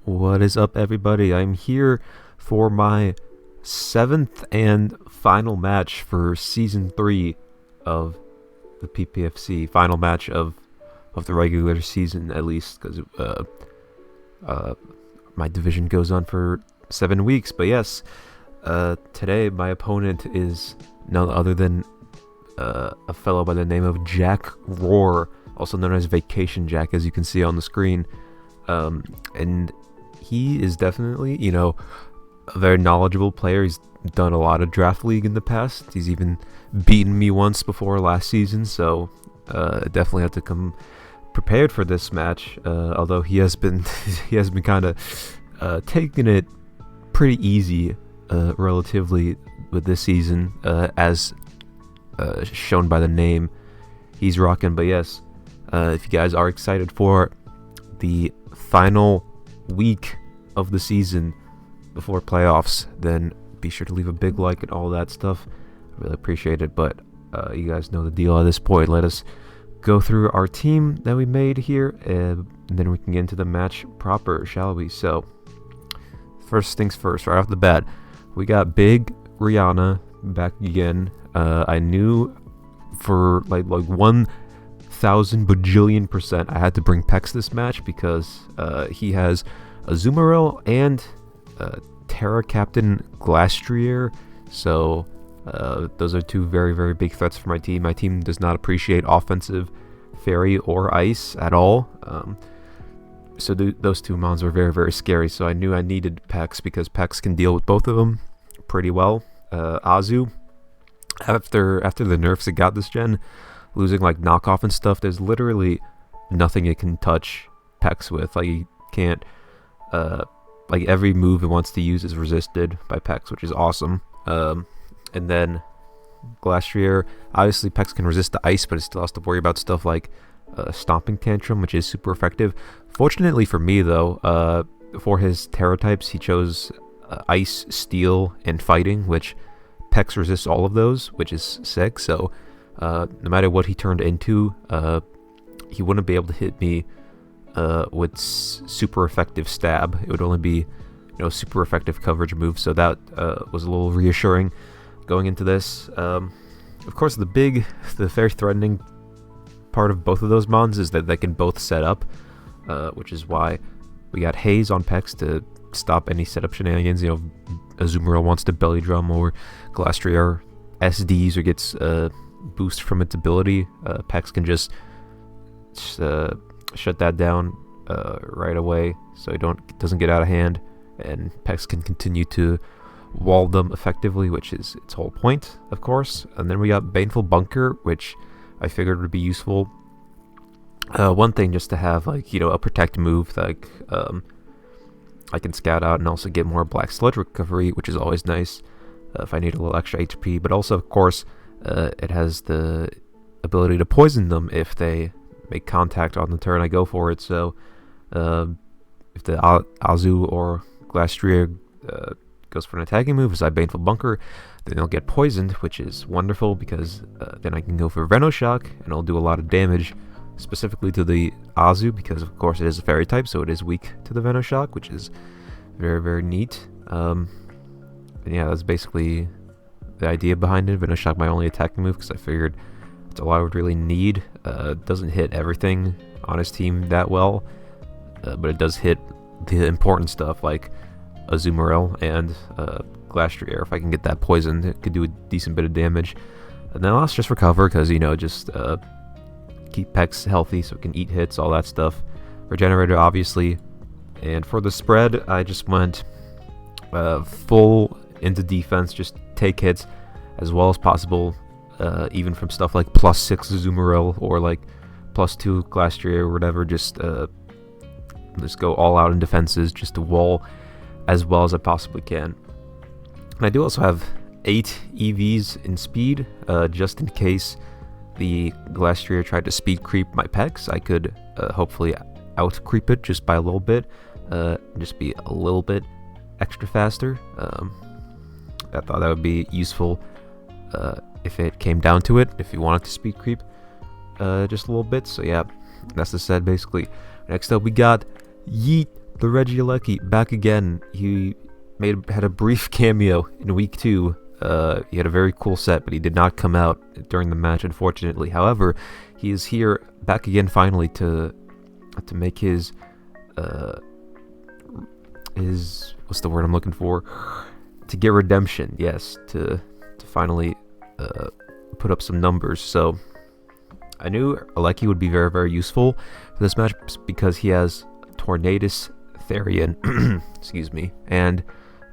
What is up, everybody? I'm here for my seventh and final match for Season 3 of the PPFC. Final match of the regular season, at least, because my division goes on for 7 weeks. But yes, today my opponent is none other than a fellow by the name of Jack Roar, also known as Vacation Jack, as you can see on the screen. And he is definitely, a very knowledgeable player. He's done a lot of Draft League in the past. He's even beaten me once before last season, so definitely have to come prepared for this match. Although he has been kind of taking it pretty easy, relatively, with this season, as shown by the name he's rocking. But yes, if you guys are excited for the final week of the season before playoffs, then be sure to leave a big like and all that stuff. I really appreciate it. But you guys know the deal at this point. Let us go through our team that we made here, and then we can get into the match proper, shall we? So first things first, right off the bat, we got Big Rihanna back again. I knew for like 1,000 bajillion percent I had to bring Pex this match because he has Azumarill and Terra Captain Glastrier, so those are two very, very big threats for my team. My team does not appreciate offensive Fairy or Ice at all, so those two mons were very, very scary, so I knew I needed Pex because Pex can deal with both of them pretty well. Azu, after the nerfs it got this gen, losing like knockoff and stuff, there's literally nothing it can touch Pex with. Like, you can't like, every move it wants to use is resisted by Pex, which is awesome. And then Glastrier, obviously Pex can resist the ice, but it still has to worry about stuff like Stomping Tantrum, which is super effective. Fortunately for me, though, for his Terra types, he chose Ice, Steel, and Fighting, which Pex resists all of those, which is sick. So no matter what he turned into, he wouldn't be able to hit me with super effective stab. It would only be, super effective coverage move. So that was a little reassuring going into this. Of course, the very threatening part of both of those mons is that they can both set up, which is why we got Haze on Pex to stop any setup shenanigans. Azumarill wants to belly drum, or Glastrier SDs or gets boost from its ability. Pex can just shut that down right away, so it doesn't get out of hand, and Pex can continue to wall them effectively, which is its whole point, of course. And then we got Baneful Bunker, which I figured would be useful. One thing just to have, like, a protect move, like I can scout out and also get more Black Sludge recovery, which is always nice if I need a little extra HP. But also, of course, it has the ability to poison them if they make contact on the turn I go for it. So if the Azu or Glastrier goes for an attacking move beside Baneful Bunker, then they'll get poisoned, which is wonderful because then I can go for Venoshock and I'll do a lot of damage, specifically to the Azu, because of course it is a fairy type, so it is weak to the Venoshock, which is very, very neat. And yeah, that's basically the idea behind it. Venoshock, my only attacking move, because I figured that's all I would really need. Doesn't hit everything on his team that well, but it does hit the important stuff like Azumarill and Glastrier. If I can get that poison, it could do a decent bit of damage. And then I'll just recover, because just keep Pex healthy so it can eat hits, all that stuff. Regenerator, obviously. And for the spread, I just went full into defense, just take hits as well as possible, even from stuff like +6 Azumarill or like +2 Glastrier or whatever. Just go all out in defenses, just to wall as well as I possibly can. And I do also have 8 EVs in speed, just in case the Glastrier tried to speed creep my Pex. I could hopefully out creep it just by a little bit, just be a little bit extra faster. I thought that would be useful if it came down to it, if you wanted to speed creep just a little bit. So yeah, that's the set basically. Next up we got Yeet The Regieleki back again. He had a brief cameo in week 2. He had a very cool set, but he did not come out during the match, unfortunately. However, he is here back again finally to make his what's the word I'm looking for? To get redemption. Yes, to finally put up some numbers. So I knew Aleki would be very, very useful for this match because he has Tornadus Therian, excuse me, and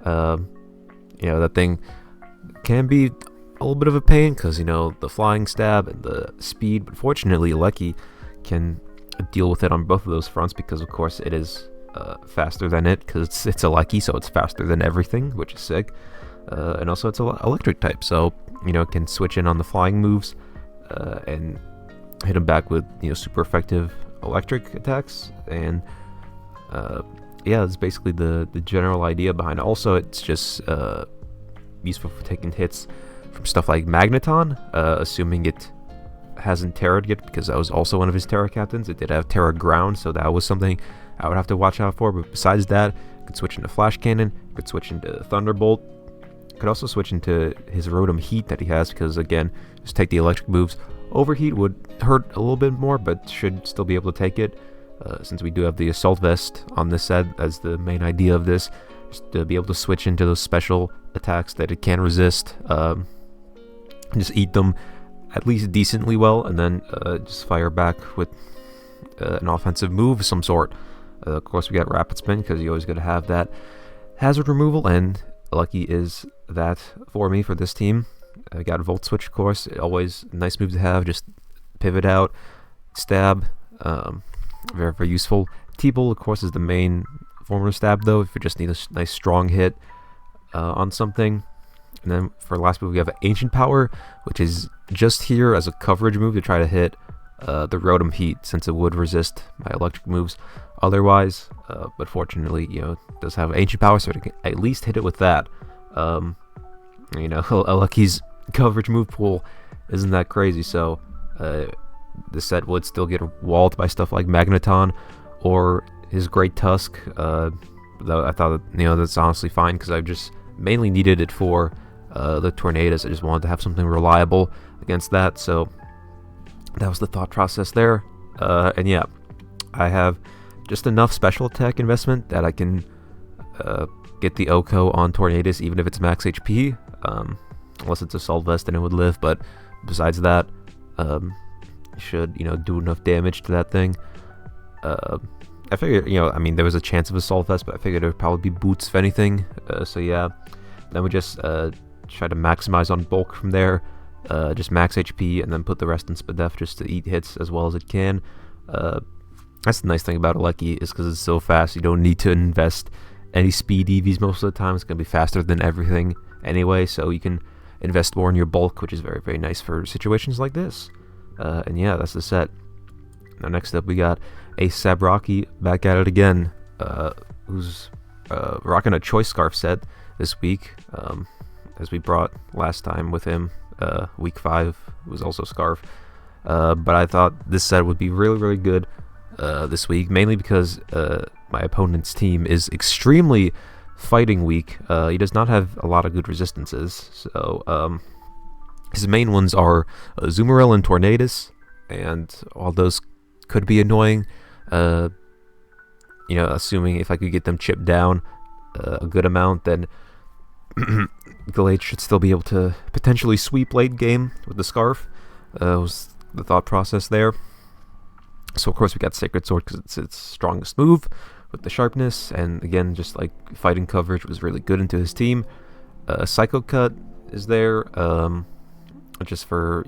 that thing can be a little bit of a pain because the flying stab and the speed, but fortunately Aleki can deal with it on both of those fronts because of course it is faster than it because it's Aleki, so it's faster than everything, which is sick, and also it's an electric type, so it can switch in on the flying moves and hit him back with super effective electric attacks. And that's basically the general idea behind it. Also, it's just useful for taking hits from stuff like Magneton, assuming it hasn't Terra'd yet, because that was also one of his Terra captains. It did have Terra Ground, so that was something I would have to watch out for. But besides that, you could switch into Flash Cannon, you could switch into Thunderbolt, you could also switch into his Rotom Heat that he has, because again, just take the electric moves. Overheat would hurt a little bit more, but should still be able to take it, since we do have the Assault Vest on this set as the main idea of this, just to be able to switch into those special attacks that it can resist, just eat them at least decently well, and then just fire back with an offensive move of some sort. Of course, we got Rapid Spin, because you always got to have that hazard removal, and Lucky is that for me for this team. I got Volt Switch, of course, always a nice move to have, just pivot out, stab, very, very useful. T-Bolt, of course, is the main form of stab, though, if you just need a nice strong hit on something. And then for last move, we have Ancient Power, which is just here as a coverage move to try to hit the Rotom Heat, since it would resist my electric moves otherwise. But fortunately, it does have Ancient Power, so it can at least hit it with that. Lucky's coverage move pool isn't that crazy, so the set would still get walled by stuff like Magneton or his Great Tusk. Though I thought that's honestly fine, because I just mainly needed it for the Tornadoes. I just wanted to have something reliable against that, so that was the thought process there. And yeah, I have just enough special attack investment that I can get the Oko on Tornadus even if it's max HP, unless it's Assault Vest and it would live, but besides that, should do enough damage to that thing. I figured, there was a chance of Assault Vest, but I figured it would probably be Boots if anything, so yeah. Then we just try to maximize on bulk from there, just max HP, and then put the rest in Spadef just to eat hits as well as it can. That's the nice thing about Aleki, is because it's so fast, you don't need to invest any speed EVs most of the time. It's going to be faster than everything anyway, so you can invest more in your bulk, which is very, very nice for situations like this. And yeah, that's the set. Now next up we got a Sabraki back at it again, who's rocking a Choice Scarf set this week, as we brought last time with him. Week 5 was also Scarf, but I thought this set would be really, really good this week, mainly because my opponent's team is extremely fighting weak. He does not have a lot of good resistances, so his main ones are Azumarill and Tornadus, and all those could be annoying, assuming if I could get them chipped down a good amount, then Glade should still be able to potentially sweep late game with the Scarf. Was the thought process there. So of course we got Sacred Sword because it's its strongest move with the sharpness, and again, just like fighting coverage was really good into his team. Psycho Cut is there, just for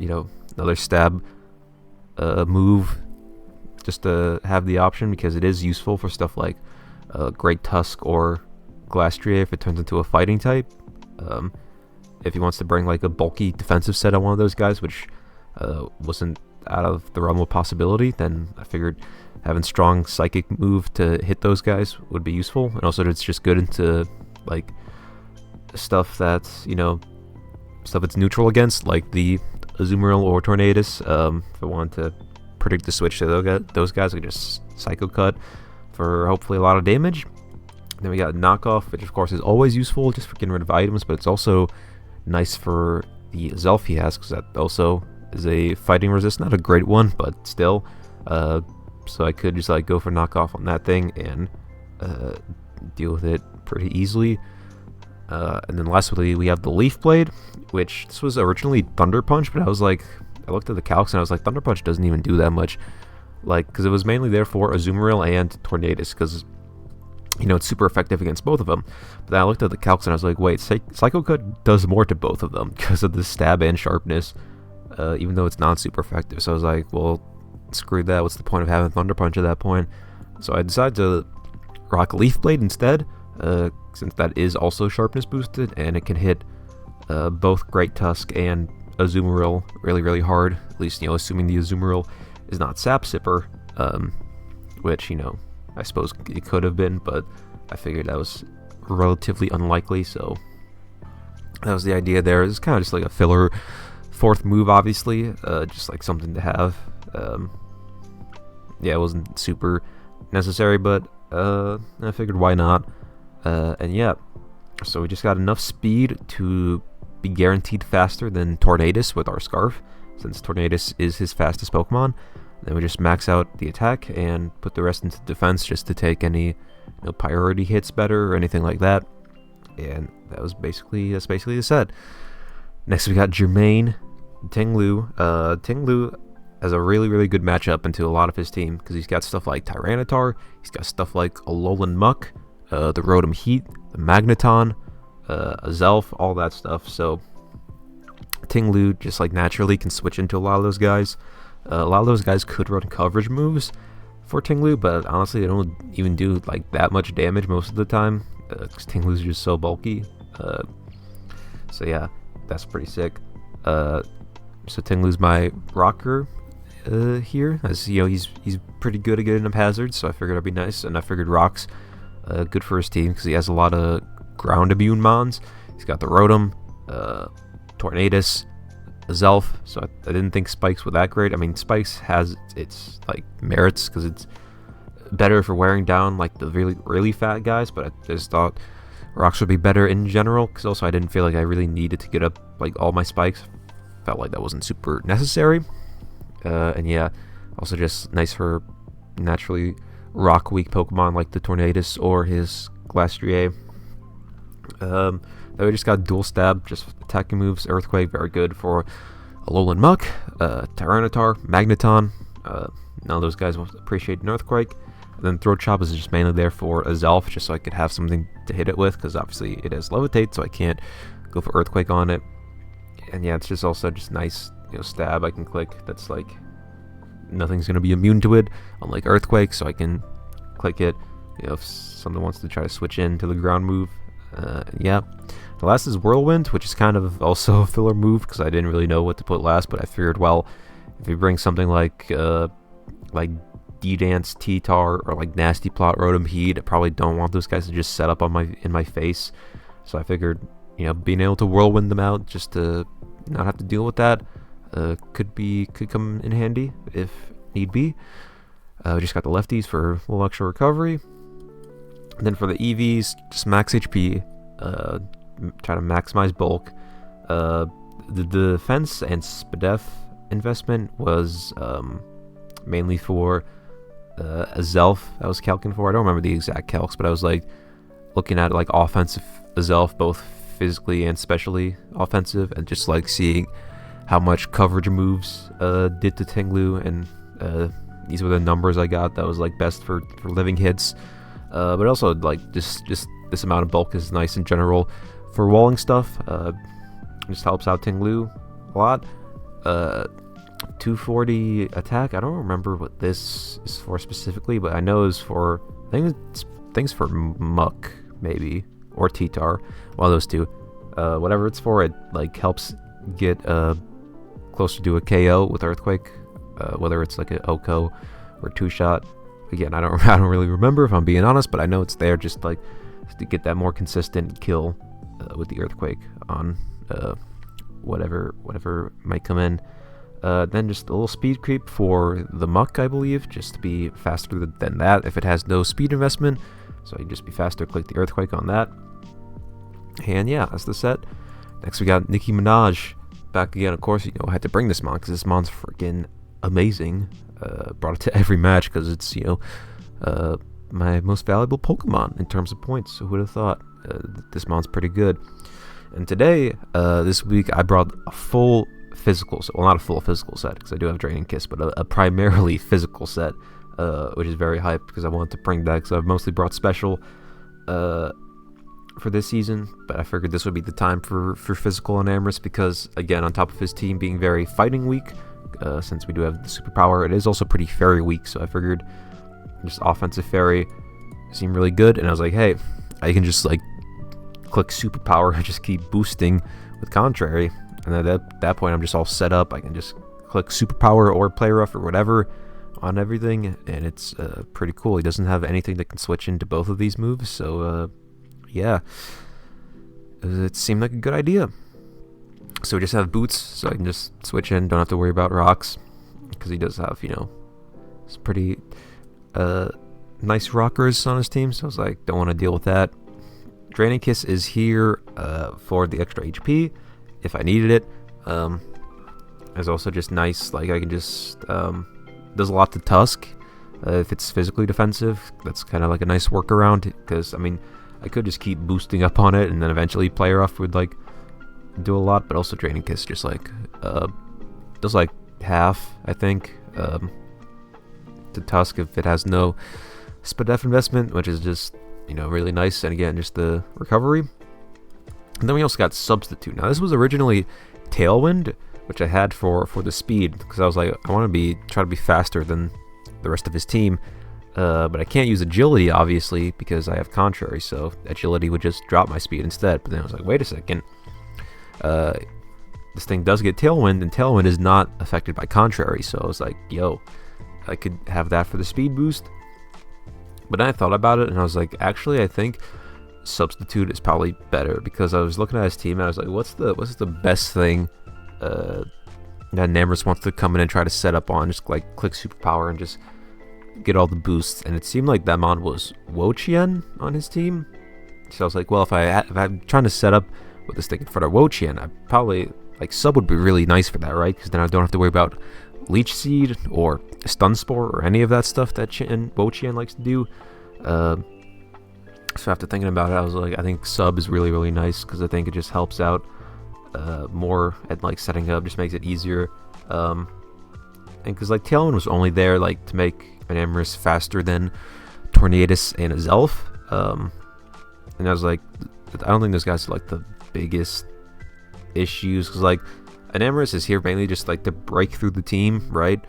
another stab move, just to have the option, because it is useful for stuff like Great Tusk or Glastrier if it turns into a fighting type. If he wants to bring like a bulky defensive set on one of those guys, which wasn't out of the realm of possibility, then I figured having strong psychic move to hit those guys would be useful. And also it's just good into like stuff that's stuff it's neutral against, like the Azumarill or Tornadus. If I wanted to predict the switch to those guys, I could just Psycho Cut, for hopefully a lot of damage. Then we got Knockoff, which of course is always useful just for getting rid of items, but it's also nice for the Zelf he has, because that also is a fighting resist. Not a great one, but still. So I could just like go for Knockoff on that thing and deal with it pretty easily. And then lastly, we have the Leaf Blade, which this was originally Thunder Punch, but I looked at the calcs and I was like, Thunder Punch doesn't even do that much. Like, because it was mainly there for Azumarill and Tornadus, because, you know, it's super effective against both of them. But then I looked at the calcs and I was like, wait, Psycho Cut does more to both of them because of the stab and sharpness, even though it's not super effective. So I was like, well, screw that. What's the point of having Thunder Punch at that point? So I decided to rock Leaf Blade instead, since that is also sharpness boosted, and it can hit both Great Tusk and Azumarill really, really hard. At least, you know, assuming the Azumarill is not Sap Sipper, which, you know, I suppose it could have been, but I figured that was relatively unlikely, so that was the idea there. It's kind of just like a filler fourth move, obviously, just like something to have. Yeah, it wasn't super necessary, but I figured why not. And yeah, so we just got enough speed to be guaranteed faster than Tornadus with our Scarf, since Tornadus is his fastest Pokemon. Then we just max out the attack and put the rest into defense just to take any, you know, priority hits better or anything like that. And that's basically the set. Next we got Jermaine Tinglu. Tinglu has a really, really good matchup into a lot of his team, because he's got stuff like Tyranitar, he's got stuff like Alolan Muck, the Rotom Heat, the Magneton, a Zelf, all that stuff. So Tinglu just like naturally can switch into a lot of those guys. A lot of those guys could run coverage moves for Tinglu, but honestly they don't even do like that much damage most of the time, because Tinglu's just so bulky. So yeah, that's pretty sick. So Tinglu's my rocker here, as you know, he's pretty good at getting up hazards, so I figured it'd be nice, and I figured Rock's good for his team because he has a lot of ground immune mons. He's got the Rotom, Tornadus, Zelf, so I didn't think Spikes were that great. I mean, Spikes has its like merits because it's better for wearing down like the really, really fat guys, but I just thought Rocks would be better in general, because also I didn't feel like I really needed to get up like all my Spikes. Felt like that wasn't super necessary. And yeah, also just nice for naturally rock weak Pokemon like the Tornadus or his Glastrier. Then we just got Dual Stab, just attacking moves. Earthquake, very good for Alolan Muck, Tyranitar, Magneton. None of those guys will appreciate an Earthquake. And then Throat Chop is just mainly there for a Zelf, just so I could have something to hit it with, because obviously it has Levitate, so I can't go for Earthquake on it. And yeah, it's just also just nice, you know, stab I can click. That's like nothing's gonna be immune to it, unlike Earthquake, so I can click it, you know, if someone wants to try to switch into the ground move. Yeah, the last is Whirlwind, which is kind of also a filler move because I didn't really know what to put last, but I figured, well, if you bring something like D-Dance, T-Tar, or like Nasty Plot, Rotom Heat, I probably don't want those guys to just set up on in my face. So I figured, you know, being able to Whirlwind them out just to not have to deal with that could come in handy if need be. We just got the lefties for a little extra recovery. And then for the EVs, just max HP, try to maximize bulk. The defense and SPDEF investment was mainly for a Zelf I was calcing for. I don't remember the exact calcs, but I was like looking at like offensive Zelf, both physically and specially offensive, and just like seeing how much coverage moves did to Tinglu, and these were the numbers I got that was like best for living hits. But also like just this amount of bulk is nice in general for walling stuff. Just helps out Tinglu a lot. 240 attack. I don't remember what this is for specifically, but I know it's for things for Muck maybe, or T-Tar. One of those two. Whatever it's for, it like helps get closer to a KO with Earthquake. Whether it's like an OHKO or two-shot. Again, I don't really remember if I'm being honest, but I know it's there just to get that more consistent kill with the Earthquake on whatever might come in. Then just a little speed creep for the Muck, I believe, just to be faster than that if it has no speed investment. So you just be faster, click the Earthquake on that. And yeah, that's the set. Next we got Nicki Minaj back again. Of course, I had to bring this mon because this mon's freaking amazing. Brought it to every match because it's, my most valuable Pokemon in terms of points. So who would have thought? This mon's pretty good. And today, this week, I brought a full physical set. Well, not a full physical set because I do have Draining Kiss, but a primarily physical set, which is very hyped because I wanted to bring that because I've mostly brought special for this season, but I figured this would be the time for physical on Amorous because, again, on top of his team being very fighting weak, since we do have the superpower, it is also pretty fairy weak, so I figured just offensive fairy seemed really good, and I was like, hey, I can just like click superpower and just keep boosting with contrary, and then at that point I'm just all set up. I can just click superpower or play rough or whatever on everything, and it's pretty cool. He doesn't have anything that can switch into both of these moves, so yeah, it seemed like a good idea. So we just have boots, so I can just switch in, don't have to worry about rocks, because he does have, some pretty nice rockers on his team, so I was like, don't want to deal with that. Draining Kiss is here for the extra HP, if I needed it. It's also just nice, like I can just, does a lot to Tusk, if it's physically defensive. That's kind of like a nice workaround, because, I could just keep boosting up on it, and then eventually play rough would, like, do a lot, but also Draining Kiss just, like, does, like, half, I think, to Tusk if it has no Spadef investment, which is just, really nice, and again, just the recovery. And then we also got Substitute. Now, this was originally Tailwind, which I had for the speed, because I was like, I want to try to be faster than the rest of his team, but I can't use Agility, obviously, because I have Contrary, so Agility would just drop my speed instead. But then I was like, wait a second, this thing does get Tailwind, and Tailwind is not affected by Contrary, so I was like, yo, I could have that for the speed boost. But then I thought about it, and I was like, actually, I think Substitute is probably better, because I was looking at his team, and I was like, what's the best thing that Namorous wants to come in and try to set up on? Just like click superpower and just get all the boosts. And it seemed like that mon was Wo-Chien on his team, so I was like, well, if I'm trying to set up with this thing in front of Wo-Chien, I probably, like, Sub would be really nice for that, right? Because then I don't have to worry about Leech Seed or Stun Spore or any of that stuff that Wo-Chien likes to do. So after thinking about it, I was like, I think Sub is really, really nice, because I think it just helps out more at, like, setting up, just makes it easier. And because, like, Tailwind was only there, like, to make an Amorous faster than Tornadus and a Zelf. And I was like, I don't think those guys are, like, the biggest issues, because, like, an Amorous is here mainly just, like, to break through the team, right?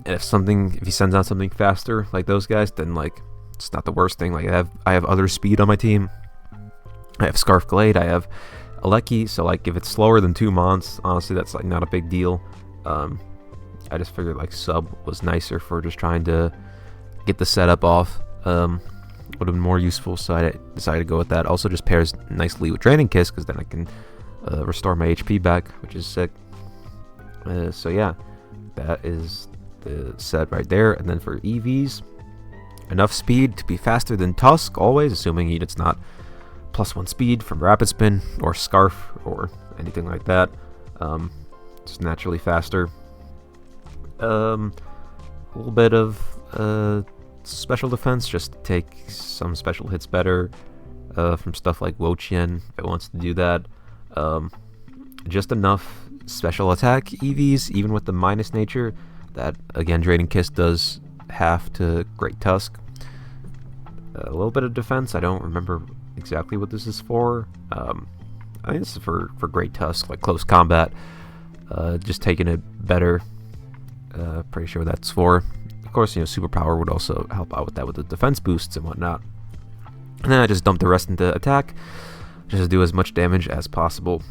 And if he sends out something faster, like those guys, then, like, it's not the worst thing. Like, I have other speed on my team. I have Scarf Glade, I have Aleki, so, like, if it's slower than 2 mons, honestly, that's, like, not a big deal. I just figured, like, Sub was nicer for just trying to get the setup off. Would have been more useful, so I decided to go with that. Also just pairs nicely with Draining Kiss, because then I can restore my HP back, which is sick. So yeah, that is the set right there. And then for EVs, enough speed to be faster than Tusk, always, assuming it's not +1 speed from Rapid Spin or Scarf or anything like that. Just naturally faster. A little bit of special defense, just to take some special hits better from stuff like Wo-Chien, if it wants to do that. Just enough special attack EVs, even with the minus nature, that, again, Draining Kiss does half to Great Tusk. A little bit of defense, I don't remember exactly what this is for. I think this is for Great Tusk, like close combat, just taking it better. Pretty sure that's for. Of course, superpower would also help out with that, with the defense boosts and whatnot. And then I just dump the rest into attack, just to do as much damage as possible.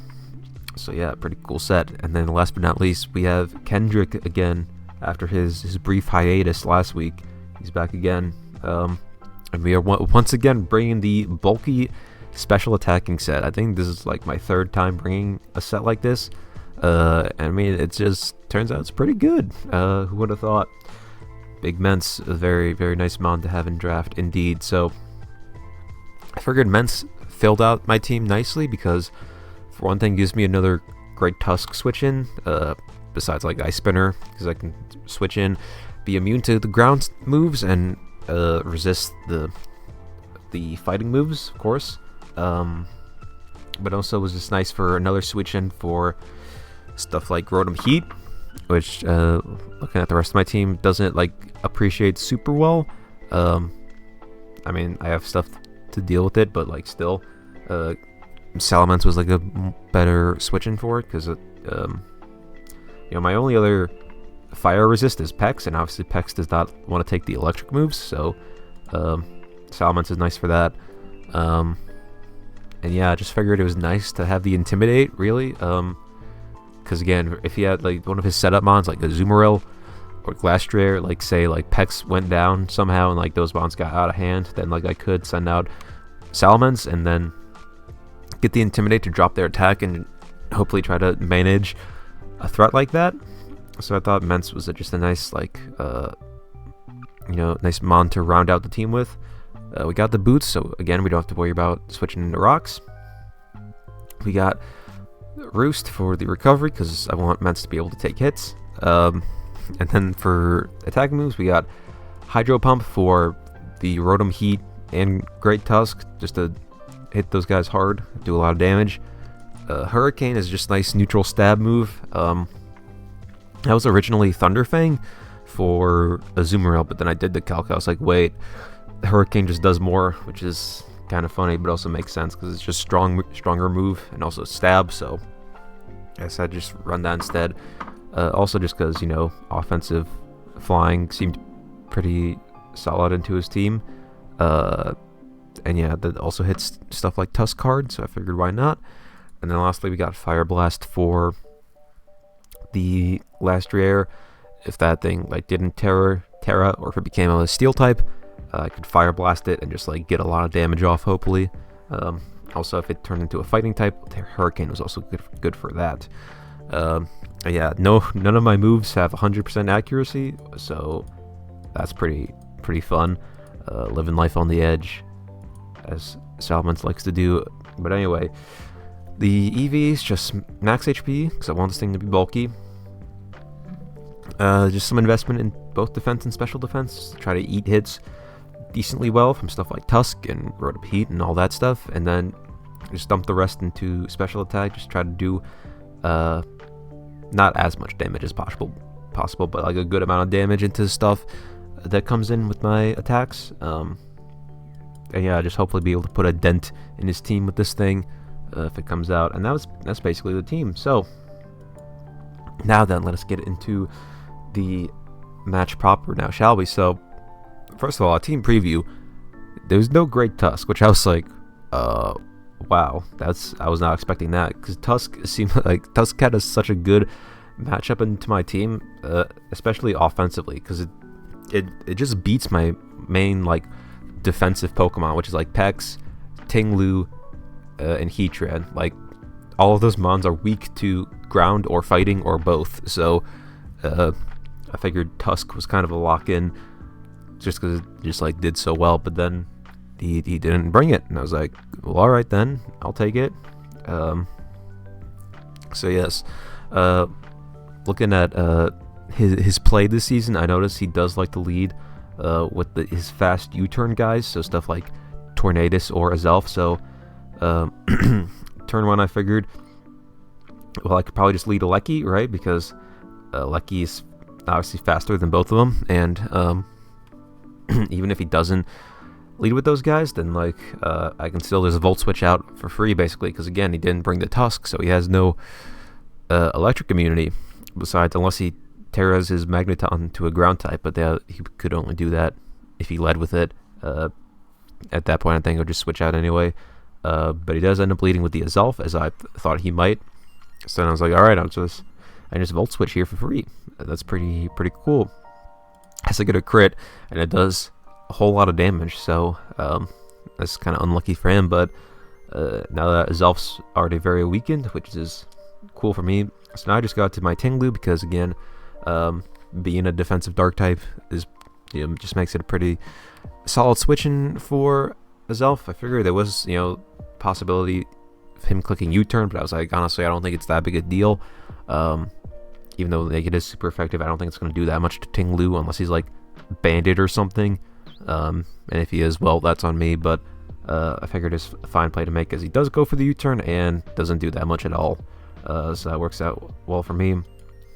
So yeah, pretty cool set. And then last but not least, we have Kendrick again after his brief hiatus last week. He's back again, and we are once again bringing the bulky special attacking set. I think this is like my 3rd time bringing a set like this. I mean, it just turns out it's pretty good. Who would have thought? Big Mence, a very, very nice mon to have in draft, indeed. So I figured Mence filled out my team nicely because, for one thing, gives me another great Tusk switch in, besides like Ice Spinner, because I can switch in, be immune to the ground moves, and resist the fighting moves, of course. But also was just nice for another switch in for stuff like Rotom Heat, which, looking at the rest of my team, doesn't like appreciate super well. I mean, I have stuff to deal with it, but like still, Salamence was like a better switch in for it, because my only other fire resist is Pex, and obviously Pex does not want to take the electric moves, so Salamence is nice for that. And yeah, I just figured it was nice to have the Intimidate, really, because again, if he had like one of his setup mons, like a Azumarill or Glastrier, like say like Pex went down somehow and like those mons got out of hand, then like I could send out Salamence and then get the Intimidate to drop their attack and hopefully try to manage a threat like that. So I thought Mence was just a nice like nice mon to round out the team with. We got the boots, so again, we don't have to worry about switching into rocks. We got Roost for the recovery, because I want Mence to be able to take hits. And then for attacking moves, we got Hydro Pump for the Rotom Heat and Great Tusk, just to hit those guys hard, do a lot of damage. Hurricane is just a nice neutral stab move. That was originally Thunderfang for Azumarill, but then I did the calc. I was like, wait, Hurricane just does more, which is kind of funny, but also makes sense because it's just stronger move and also stab. So I decided to just run that instead. Also, just because offensive flying seemed pretty solid into his team, and yeah, that also hits stuff like Tusk Card. So I figured why not. And then lastly, we got Fire Blast for the Glastrier. If that thing like didn't Terra, or if it became a Steel type, I could Fire Blast it and just like get a lot of damage off, hopefully. Also, if it turned into a fighting type, Hurricane was also good for that. Yeah, none of my moves have 100% accuracy, so that's pretty fun. Living life on the edge, as Salamence likes to do. But anyway, the EV is just max HP, because I want this thing to be bulky. Just some investment in both defense and special defense to try to eat hits decently well from stuff like Tusk and Rotom Heat and all that stuff, and then just dump the rest into special attack. Just try to do not as much damage as possible, but like a good amount of damage into stuff that comes in with my attacks. And yeah, just hopefully be able to put a dent in his team with this thing if it comes out. And that's basically the team. So now then, let us get into the match proper now, shall we? So first of all, a team preview. There's no Great Tusk, which I was like, wow, I was not expecting that, because Tusk seemed like Tusk had such a good matchup into my team, especially offensively, because it just beats my main like defensive Pokemon, which is like Pex, Tinglu, and Heatran. Like all of those mons are weak to ground or fighting or both. So I figured Tusk was kind of a lock-in, just because it just like did so well. But then he didn't bring it, and I was like, well, all right then, I'll take it. So yes, looking at his play this season, I noticed he does like to lead with his fast U-turn guys, so stuff like Tornadus or Azelf. So turn one, I figured, well, I could probably just lead a Lecky, right? Because Lecky is obviously faster than both of them, and even if he doesn't lead with those guys, then like I can still just Volt Switch out for free, basically, because again, he didn't bring the Tusk, so he has no electric immunity, besides unless he Terras his Magneton to a ground type, but he could only do that if he led with it. At that point, I think I'll just switch out anyway. But he does end up leading with the Azelf, as I thought he might. So then I was like, all right, I just Volt Switch here for free. That's pretty cool. Has to get a crit, and it does a whole lot of damage. So that's kind of unlucky for him. But now that Azelf's already very weakened, which is cool for me. So now I just got to my Tinglu because, again, being a defensive dark type is, just makes it a pretty solid switching for Azelf. I figured there was, possibility of him clicking U-turn, but I was like, honestly, I don't think it's that big a deal. Even though like, it is super effective, I don't think it's going to do that much to Tinglu unless he's like banded or something. And if he is, well, that's on me, but I figured it's a fine play to make, as he does go for the U-turn and doesn't do that much at all. So that works out well for me.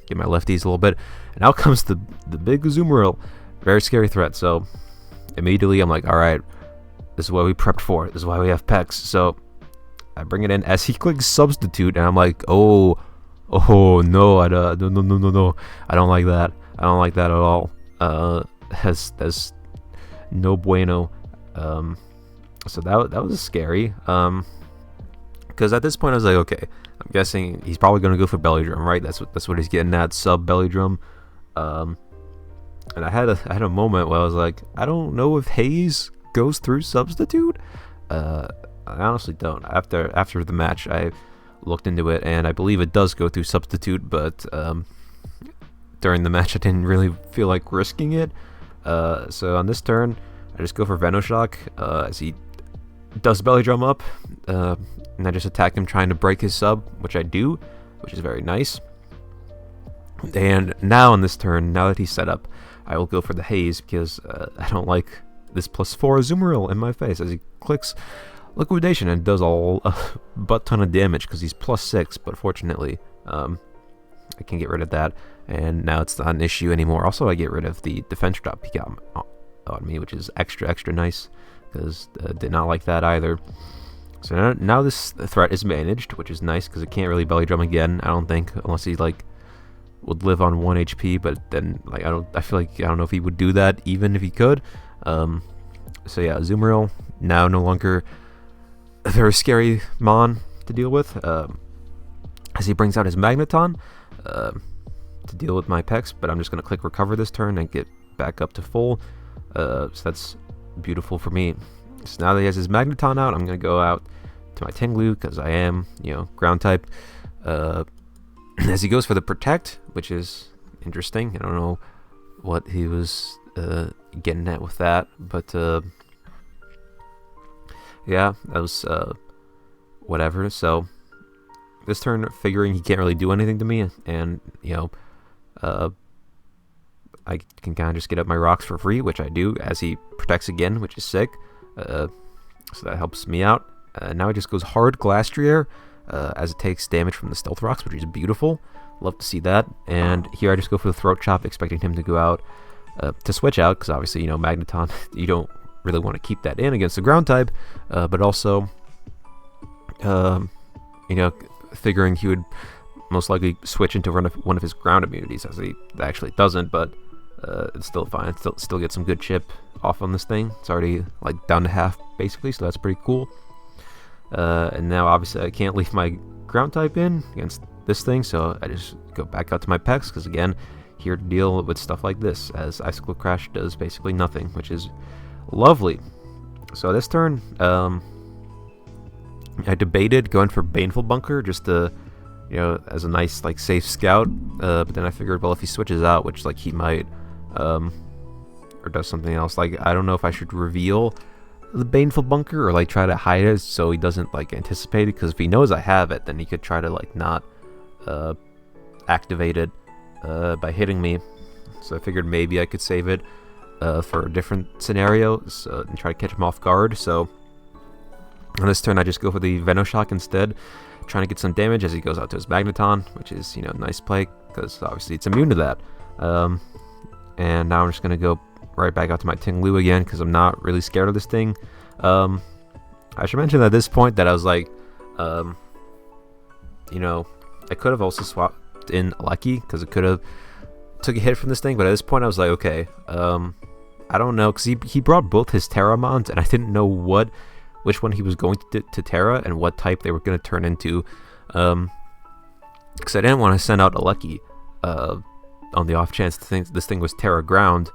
Get my lefties a little bit, and out comes the big Azumarill. Very scary threat. So immediately I'm like, all right, this is what we prepped for. This is why we have Pex. So I bring it in as he clicks substitute, and I'm like, oh no, no, I don't like that. I don't like that at all. Has no bueno. So that was scary. Because at this point I was like, okay, I'm guessing he's probably gonna go for belly drum, right? That's what he's getting at, sub belly drum. And I had a moment where I was like, I don't know if Haze goes through substitute. I honestly don't. After the match, I looked into it, and I believe it does go through substitute, but during the match I didn't really feel like risking it. So on this turn, I just go for Venoshock as he does belly drum up, and I just attack him trying to break his sub, which I do, which is very nice. And now on this turn, now that he's set up, I will go for the Haze because I don't like this +4 Azumarill in my face as he clicks Liquidation and does a butt ton of damage because he's +6, but fortunately I can get rid of that, and now it's not an issue anymore. Also, I get rid of the defense drop he got on me, which is extra nice because did not like that either. So now this threat is managed, which is nice because it can't really belly drum again, I don't think, unless he like would live on 1 HP, but then like I feel like I don't know if he would do that even if he could. So yeah, Azumarill now no longer a very scary mon to deal with, as he brings out his Magneton to deal with my Pex, but I'm just going to click recover this turn and get back up to full. So that's beautiful for me. So now that he has his Magneton out, I'm going to go out to my Tinglu because I am, ground type. As he goes for the Protect, which is interesting. I don't know what he was getting at with that, but yeah, that was whatever. So this turn, figuring he can't really do anything to me, and I can kind of just get up my rocks for free, which I do as he protects again, which is sick. So that helps me out. Now he just goes hard Glastrier as it takes damage from the Stealth Rocks, which is beautiful. Love to see that. And here I just go for the Throat Chop, expecting him to go out to switch out, because obviously, Magneton, you don't really want to keep that in against the ground type, but also, figuring he would most likely switch into one of his ground immunities, as he actually doesn't, but it's still fine. Still get some good chip off on this thing. It's already like down to half basically, so that's pretty cool. And now obviously I can't leave my ground type in against this thing, so I just go back out to my Pex, because again, here to deal with stuff like this, as Icicle Crash does basically nothing, which is lovely. So this turn, I debated going for Baneful Bunker just to, as a nice like safe scout, but then I figured, well, if he switches out, which like he might, or does something else, like I don't know if I should reveal the Baneful Bunker or like try to hide it so he doesn't like anticipate it, because if he knows I have it, then he could try to like not activate it by hitting me. So I figured maybe I could save it for a different scenario and try to catch him off guard. So on this turn I just go for the Venoshock instead, trying to get some damage as he goes out to his Magneton, which is, nice play, because obviously it's immune to that. And now I'm just going to go right back out to my Tinglu again, because I'm not really scared of this thing. I should mention at this point that I was like, I could have also swapped in Lucky, because it could have took a hit from this thing, but at this point I was like, okay, I don't know, because he brought both his Terramons, and I didn't know which one he was going to Terra and what type they were going to turn into, because I didn't want to send out a Lucky on the off chance this thing was Terra Ground,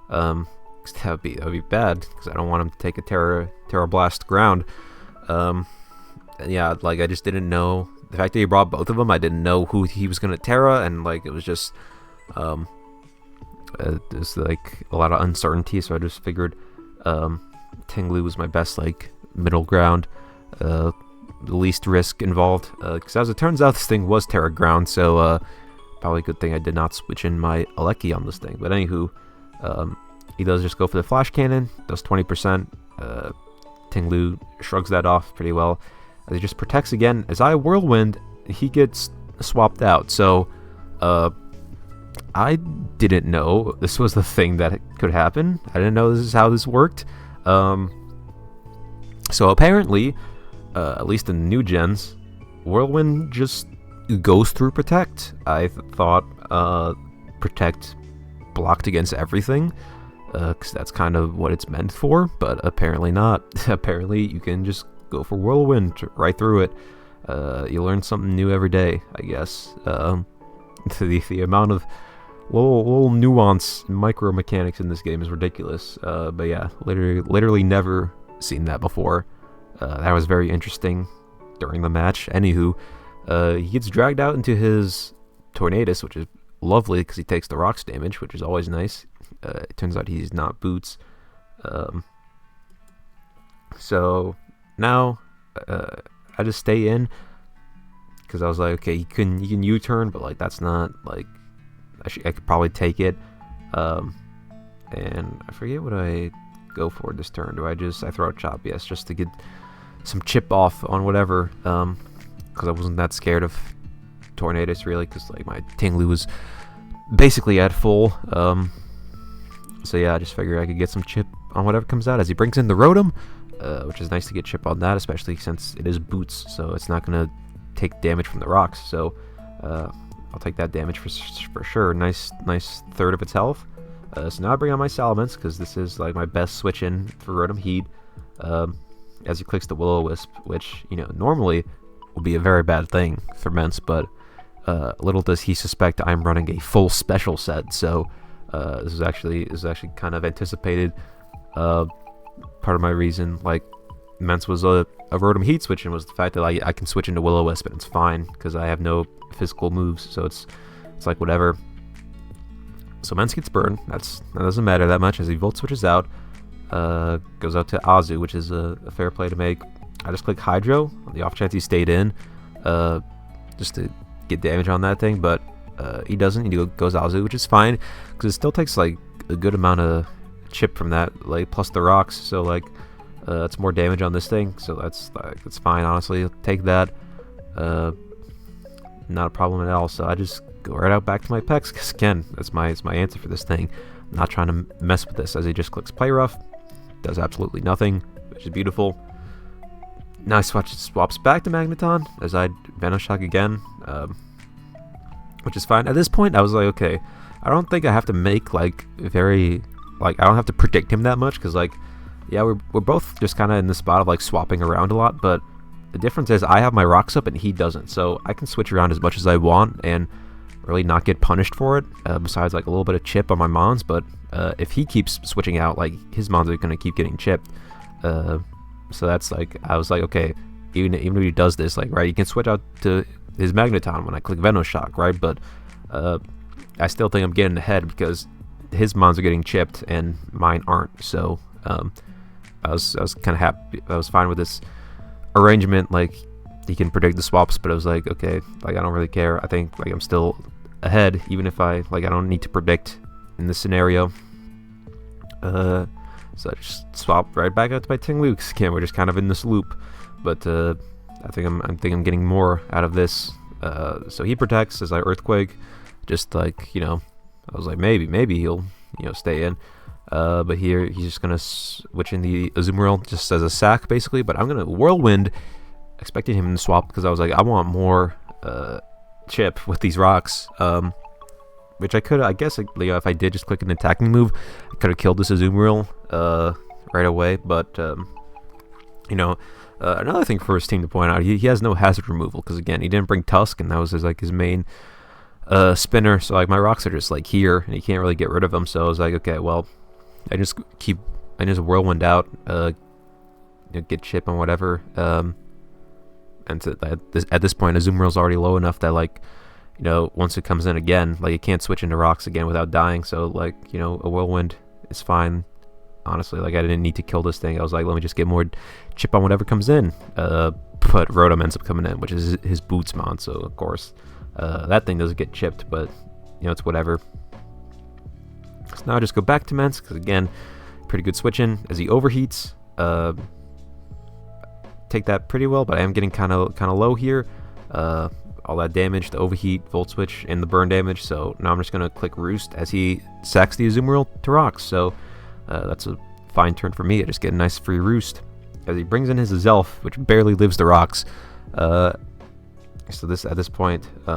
because that would be bad, because I don't want him to take a Terra Blast Ground. And yeah, like I just didn't know the fact that he brought both of them, I didn't know who he was gonna Terra, and like it was just there's like a lot of uncertainty, so I just figured Tinglu was my best like middle ground, the least risk involved, because as it turns out this thing was Terra ground, so probably a good thing I did not switch in my Aleki on this thing. But anywho, he does just go for the flash cannon, does 20%. Tinglu shrugs that off pretty well as he just protects again. As I whirlwind, he gets swapped out. So I didn't know this was the thing that could happen. I didn't know this is how this worked. So apparently, at least in the new gens, whirlwind just goes through protect. I thought protect blocked against everything, because that's kind of what it's meant for, but apparently not. Apparently you can just go for whirlwind right through it. You learn something new every day, I guess. The amount of little nuance, micro mechanics in this game is ridiculous. But yeah, literally never seen that before. That was very interesting during the match. Anywho, he gets dragged out into his Tornadus, which is lovely because he takes the rocks damage, which is always nice. It turns out he's not boots. So now I just stay in because I was like, okay, you can U-turn, but like that's not like I could probably take it. And I forget what I go for this turn. Do I throw out chop? Yes, just to get some chip off on whatever. Because I wasn't that scared of Tornadus really, because like my Tinglu was basically at full. So yeah, I just figured I could get some chip on whatever comes out as he brings in the Rotom, which is nice to get chip on that, especially since it is boots, so it's not gonna take damage from the rocks. So I'll take that damage for sure. Nice third of its health. So now I bring on my Salamence because this is like my best switch in for Rotom Heat. As he clicks the Will-O-Wisp, which normally would be a very bad thing for Mence, but little does he suspect I'm running a full special set. So this is actually kind of anticipated. Part of my reason, like Mence was a Rotom Heat switch, and was the fact that I can switch into Will-O-Wisp and it's fine because I have no physical moves, so it's like whatever. So Mence gets burned. That doesn't matter that much as he Volt switches out. Goes out to Azu, which is a fair play to make. I just click Hydro on the off chance he stayed in, just to get damage on that thing, but he doesn't. He goes Azu, which is fine because it still takes like a good amount of chip from that, like plus the rocks, so like it's more damage on this thing, so that's fine. Honestly, I'll take that. Not a problem at all. So I just go right out back to my Pex because again, it's my answer for this thing. I'm not trying to mess with this as he just clicks Play Rough, does absolutely nothing, which is beautiful. Now swaps back to Magneton as I Venoshock again, which is fine. At this point, I was like, okay, I don't think I have to make I don't have to predict him that much because like, yeah, we're both just kind of in the spot of like swapping around a lot, but the difference is I have my rocks up and he doesn't, so I can switch around as much as I want and really not get punished for it, besides like a little bit of chip on my Mons. But if he keeps switching out, like his Mons are going to keep getting chipped. So that's like, I was like, okay, even if he does this, like, right, he can switch out to his Magneton when I click Venoshock, right? But I still think I'm getting ahead because his Mons are getting chipped and mine aren't. So I was kind of happy. I was fine with this arrangement. Like, he can predict the swaps, but I was like, okay, like I don't really care. I think like I'm still ahead, even if I don't need to predict in this scenario. So I just swap right back out to my Tinglu. Again, we're just kind of in this loop, but I think I'm getting more out of this. So he protects as I Earthquake, just like I was like maybe he'll stay in. But here he's just gonna switch in the Azumarill just as a sack basically. But I'm gonna Whirlwind, expecting him to swap because I was like, I want more chip with these rocks. Which I could, I guess, if I did just click an attacking move, I could have killed this Azumarill right away. But another thing for his team to point out, he has no hazard removal because again, he didn't bring Tusk, and that was his main spinner. So like my rocks are just like here, and he can't really get rid of them. So I was like, okay, well, I just Whirlwind out, get chip and whatever. And at this point, Azumarill's already low enough that, like, you know, once it comes in again, like, it can't switch into rocks again without dying. So, like, you know, a whirlwind is fine. Honestly, like, I didn't need to kill this thing. I was like, let me just get more chip on whatever comes in. But Rotom ends up coming in, which is his Boots mon. So, of course, that thing doesn't get chipped, but, you know, it's whatever. So now I just go back to Mence, because, again, pretty good switching. As he overheats, take that pretty well, but I am getting kind of low here. All that damage, the overheat, volt switch, and the burn damage. So now I'm just gonna click Roost as he sacks the Azumarill to rocks. So that's a fine turn for me. I just get a nice free Roost as he brings in his Azelf, which barely lives the rocks. So at this point, you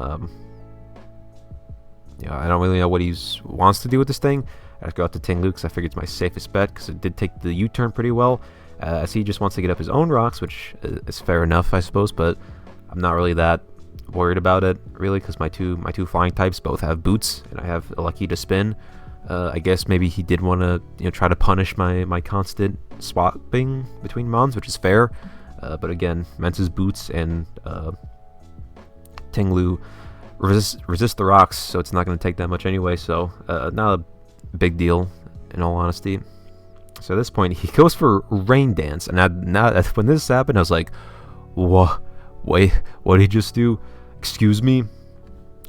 know, I don't really know what he wants to do with this thing. I just go out to Tinglu because I figured it's my safest bet, because it did take the U-turn pretty well. As he just wants to get up his own rocks, which is fair enough, I suppose, but I'm not really that worried about it, really, because my two flying types both have Boots, and I have a Lucky to spin. I guess maybe he did want to, you know, try to punish my constant swapping between mons, which is fair. But again, Mence's Boots and Tinglu resist the rocks, so it's not going to take that much anyway. So not a big deal, in all honesty. So at this point, he goes for Rain Dance, and when this happened, I was like, "What? Wait, what did he just do? Excuse me?"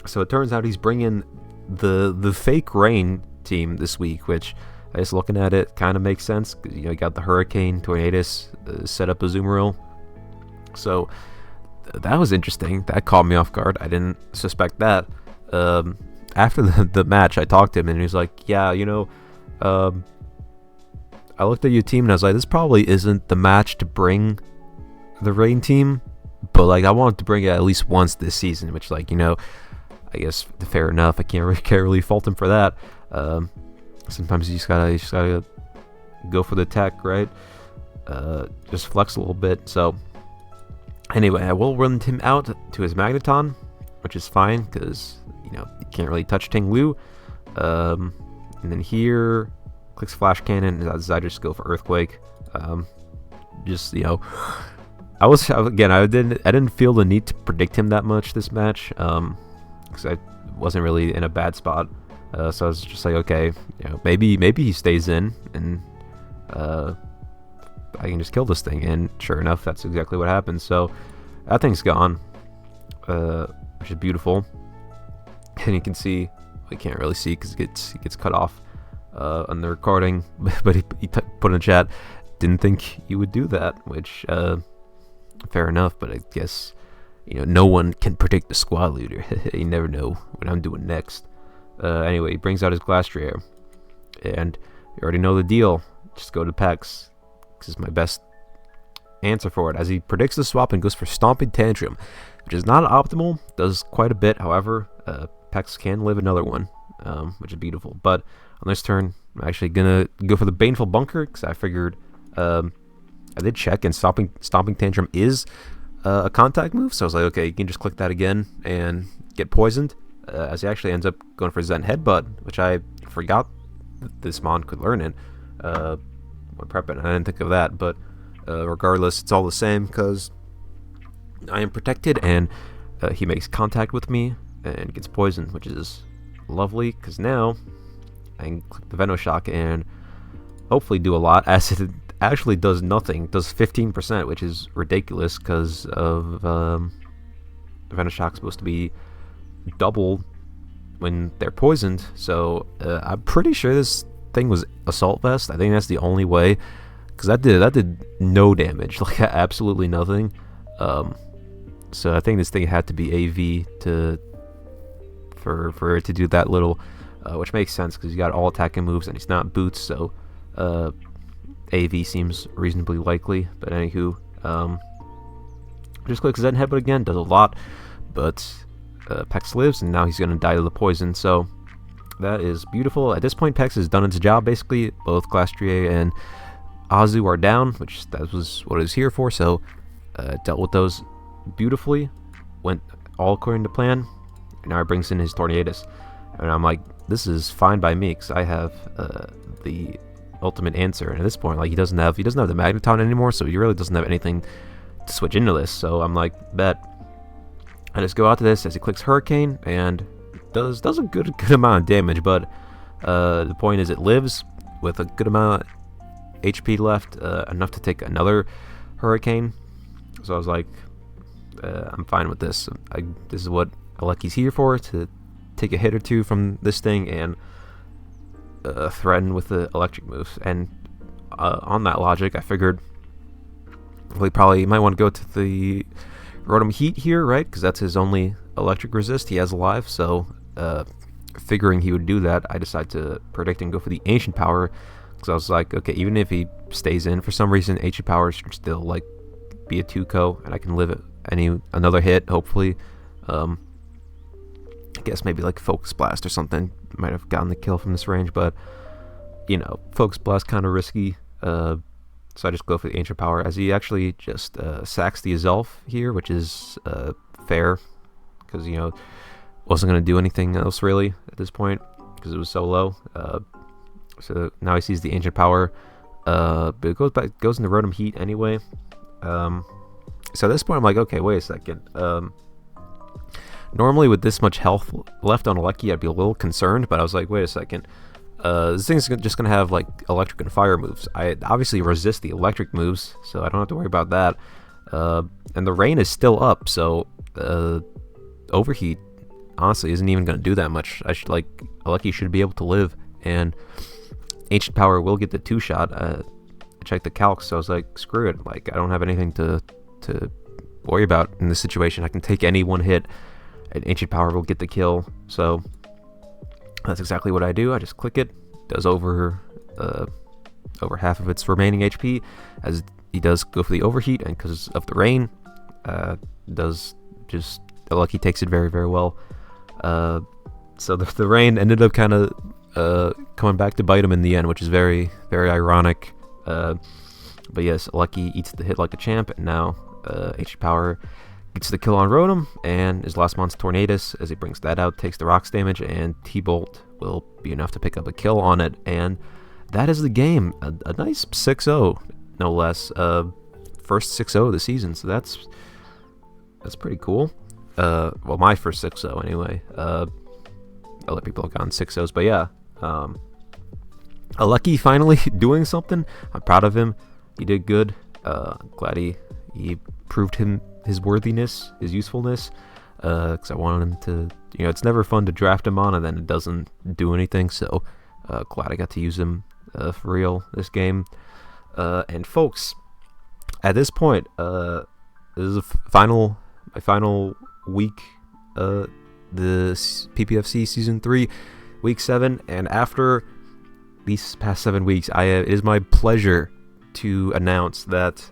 So it turns out he's bringing the fake rain team this week, which, I guess looking at it, kind of makes sense. You know, you got the Hurricane, Tornadus, set up Azumarill. So that was interesting. That caught me off guard. I didn't suspect that. After the match, I talked to him, and he was like, "Yeah, you know, I looked at your team, and I was like, this probably isn't the match to bring the rain team, but, like, I wanted to bring it at least once this season," which, like, you know, I guess fair enough. I can't really fault him for that. Sometimes you just gotta go for the tech, right? Just flex a little bit. So anyway, I will run him out to his Magneton, which is fine, because, you know, you can't really touch Tinglu. And then here, clicks Flash Cannon as I just go for Earthquake. Just, you know, I didn't feel the need to predict him that much this match, because I wasn't really in a bad spot. So I was just like, okay, you know, maybe he stays in, and I can just kill this thing. And sure enough, that's exactly what happened. So that thing's gone, which is beautiful. And you can see, we can't really see because it gets cut off on the recording, but he put in the chat, didn't think you would do that, which fair enough. But I guess, you know, no one can predict the squad leader. You never know what I'm doing next. Anyway, he brings out his Glastrier, and you already know the deal. Just go to Pex. This is my best answer for it, as he predicts the swap and goes for Stomping Tantrum, which is not optimal, does quite a bit. However, Pex can live another one, which is beautiful. But on this turn, I'm actually gonna go for the Baneful Bunker, because I figured, I did check, and Stomping Tantrum is a contact move, so I was like, okay, you can just click that again and get poisoned. As he actually ends up going for Zen Headbutt, which I forgot this mon could learn it when prepping. I didn't think of that, but regardless, it's all the same, because I am protected, and he makes contact with me and gets poisoned, which is lovely, because now I can click the Venoshock and hopefully do a lot, as it actually does nothing. It does 15%, which is ridiculous, because of the Venoshock's supposed to be double when they're poisoned. So I'm pretty sure this thing was Assault Vest. I think that's the only way, because that did no damage, like absolutely nothing. So I think this thing had to be AV for it to do that little, which makes sense because he's got all attacking moves and he's not Boots, so AV seems reasonably likely. But anywho, just clicks Zen Headbutt again, does a lot, but Pex lives, and now he's going to die to the poison, so that is beautiful. At this point, Pex has done its job, basically. Both Glastrier and Azu are down, which that was what it was here for, so dealt with those beautifully, went all according to plan, and now it brings in his Tornadus, and I'm like, this is fine by me, because I have the ultimate answer, and at this point, like, he doesn't have the Magneton anymore, so he really doesn't have anything to switch into this. So I'm like, bet. I just go out to this as he clicks Hurricane and does a good amount of damage, but the point is it lives with a good amount of HP left, enough to take another Hurricane. So I was like, I'm fine with this. This is what Aleki's here for, to take a hit or two from this thing and threaten with the electric moves. And on that logic, I figured we probably might want to go to the Rotom Heat here, right? Because that's his only electric resist he has alive. So figuring he would do that, I decided to predict and go for the Ancient Power, because I was like, okay, even if he stays in for some reason, Ancient Power should still like be a 2-co, and I can live another hit, hopefully. I guess maybe like Focus Blast or something might have gotten the kill from this range, but Focus Blast kind of risky. So I just go for the Ancient Power, as he actually just sacks the Azelf here, which is fair, because wasn't going to do anything else really at this point because it was so low. So now he sees the Ancient Power, but it goes into Rotom Heat anyway. So at this point I'm like, okay, wait a second. Normally with this much health left on Aleki, I'd be a little concerned, but I was like, wait a second. This thing's just going to have like electric and fire moves. I obviously resist the electric moves, so I don't have to worry about that. And the rain is still up, so Overheat honestly isn't even going to do that much. Aleki should be able to live, and Ancient Power will get the 2-shot. I checked the calcs, so I was like, screw it. Like, I don't have anything to worry about in this situation. I can take any one hit, and Ancient Power will get the kill. So that's exactly what I do. I just click it. Does over half of its remaining HP, as he does go for the Overheat, and because of the rain, Aleki takes it very, very well. So the rain ended up kind of coming back to bite him in the end, which is very, very ironic. But yes, Aleki eats the hit like a champ, and now Ancient Power gets the kill on Rotom, and his last monster Tornadus, as he brings that out, takes the rocks damage, and T-Bolt will be enough to pick up a kill on it, and that is the game. A nice 6-0, no less. First 6-0 of the season, so that's pretty cool. Well, my first 6-0 anyway. Other people have gone 6-0s, but yeah. Aleki finally doing something. I'm proud of him. He did good. Glad he proved his worthiness, his usefulness. Because I wanted him to, it's never fun to draft him on and then it doesn't do anything. So glad I got to use him for real this game. And folks, at this point, this is my final week, the PPFC Season 3, Week 7, and after these past 7 weeks, it is my pleasure to announce that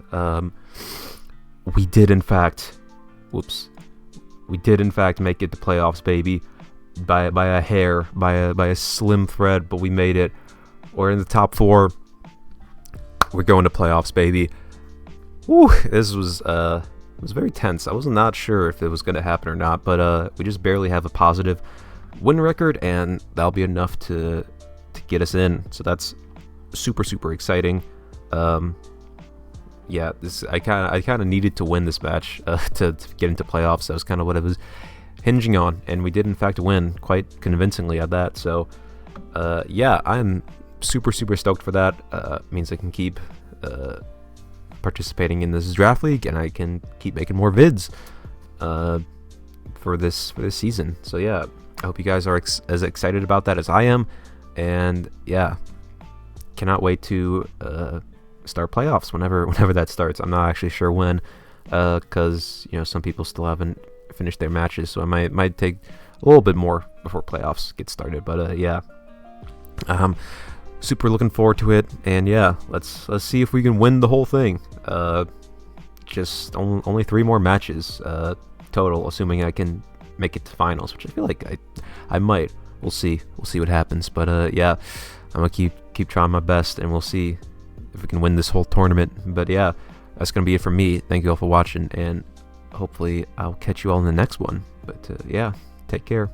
we did in fact make it to playoffs, baby, by a hair, by a slim thread, but we made it. We're in the top 4. We're going to playoffs, baby. Woo! This was very tense. I was not sure if it was going to happen or not, but we just barely have a positive win record, and that'll be enough to get us in. So that's super, super exciting. Yeah, I kind of needed to win this match to get into playoffs. That was kind of what it was hinging on, and we did in fact win quite convincingly at that. So yeah, I'm super, super stoked for that. Means I can keep participating in this draft league, and I can keep making more vids for this season. So yeah, I hope you guys are as excited about that as I am, and yeah, cannot wait to start playoffs whenever that starts. I'm not actually sure when, because some people still haven't finished their matches, so I might take a little bit more before playoffs get started. But yeah, super looking forward to it, and yeah, let's see if we can win the whole thing. Just only 3 more matches total, assuming I can make it to finals, which I feel like I might. We'll see what happens. But yeah, I'm gonna keep trying my best, and we'll see if we can win this whole tournament. But yeah, that's gonna be it from me. Thank you all for watching, and hopefully I'll catch you all in the next one. But yeah, take care.